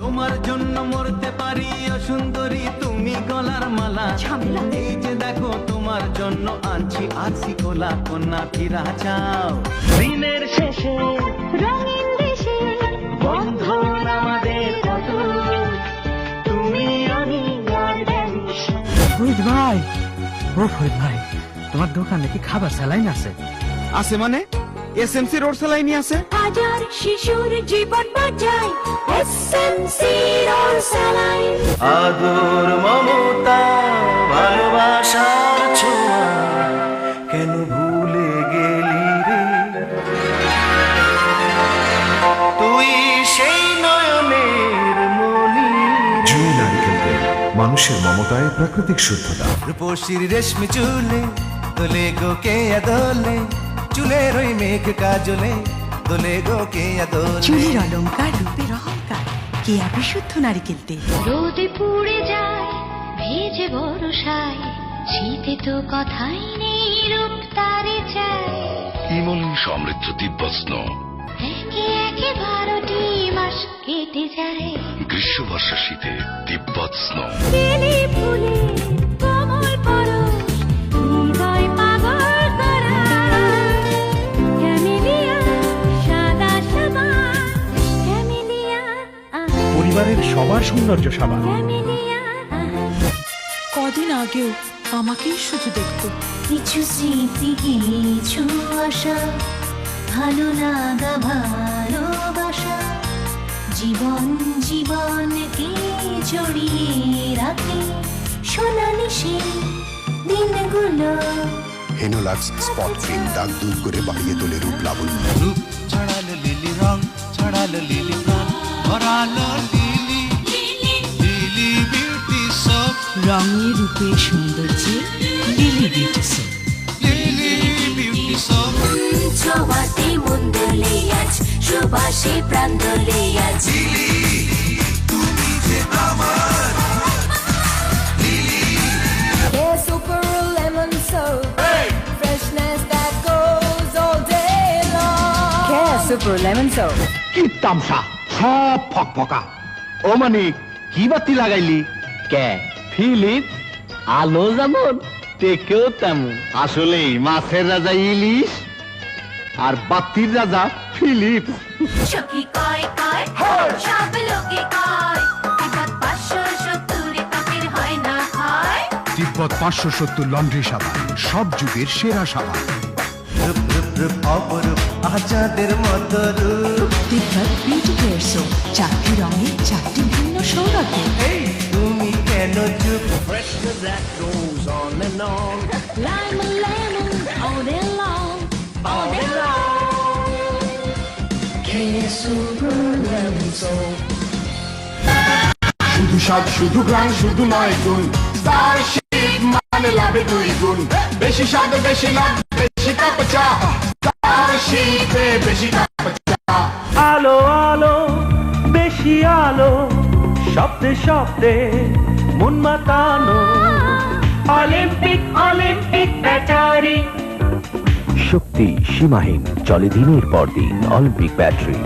তোমার জন্য মরতে পারি সুন্দরী তুমি গলার মালা ঝামেলা। এই যে দেখো তোমার জন্য আনছি আরসি কোলা কন্যা ফিরা চাও দিনের শেষে রঙিন দেশে বন্ধন আমাদের কত তুমি আমি আর ড্যানিশ। ফরিদ ভাই, ও ফরিদ ভাই, তোমার দোকানে কি খাবার স্যালাইন আছে? আছে মানে এসএমসি রোড সালাইনি আছে। হাজার শিশুর জীবন বাঁচায় এসএমসি রোড স্যালাইন। আদর মমতা ভালোবাসার ছোঁয়া কেন ভুলে গেলি রে তুই সেই নয়নের মনি জুঁই নারিকেল তেল, মানুষের মমতায় প্রাকৃতিক শুদ্ধতা। রূপসীর রেশমি চুলে দোলে গো কে দোলে চুলের ওই মেঘ কাজলে দোলে গো কে দোলে চুলের অলংকার, রূপের অহংকার, কেয়া বিশুদ্ধ নারিকেল তেল। রোদে পুড়ে যায় ভেজে বরসায়, শীতে তো কথাই নেই, রূপ তারে চায়। ইমন সমৃদ্ধ তিব্বত স্নো, একে একে 12টি মাস কেটে যায়। গ্রীষ্ম বর্ষা শীতে তিব্বত স্নো। বেলি ফুলে কোমল পরশ, হৃদয় পাগল করা। ক্যামেলিয়া সাদা সাবান, ক্যামেলিয়া পরিবারের সবার সৌন্দর্য সাবান। ক্যামেলিয়া কদিন আগেও আমাকেই শুধু দেখতো। কিছু স্মৃতি, কিছু আশা, ভালো লাগা, ভালোবাসা, জীবন জীবনকে জড়িয়ে রাখে সোনালি সেই দিনগুলো। হেনোলাক্স স্পট ক্রিম দাগ দূর করে বাড়িয়ে তোলে রূপ লাবণ্য। রূপ ছড়ালো লিলি রং ছড়ালো লিলি প্রাণ ভরালো লিলি লিলি বিউটি সব রঙে রূপে সৌন্দর্যে lily beauty soap. Lily beauty সব ছোঁয়াতে মন দোলে আজ, সুবাসে প্রাণ দোলে আজ। Yeah, super lemon soap. Freshness that goes all day long. Yeah, super lemon soap. কি তামসা, সব ফকফকা। ও মানিক, কি বাতি লাগাইলি? কে ফিলিপ? আলো যেমন তেকেও তেমন। আসলেই মাছের রাজা ইলিশ আর বাতির রাজা ফিলিপ। সখী কয় কয় সব লোকে কয়, বিপদ 570 তাদের হয় না হয়। তিব্বত 570 লন্ড্রি সাবান, সব যুগের সেরা সাবান। রূপ রূপ রূপ অপরূপ আচাদের মতো রূপ তিব্বত বিউটি কেয়ার সোপ, 4টি রঙে 4টি ভিন্ন সৌরভ্য। এই তুমি কেন চুপ Lemon, lemon, all day long, all day long. Kiss super lemon soap. শুধু স্বাদ, শুধু গ্রাম, শুধু নয় গুণ। স্টারশিপ মানে লাভে 2 গুণ। বেশি স্বাদ, বেশি লাভ, বেশি কাপ চা। স্টারশিপে বেশি কাপ চা। আলো আলো বেশি আলো, শব্দে শব্দে মন মাতানো। অলিম্পিক অলিম্পিক ব্যাটারি, শক্তি সীমাহীন, চলে দিনের পর দিন। Olympic battery.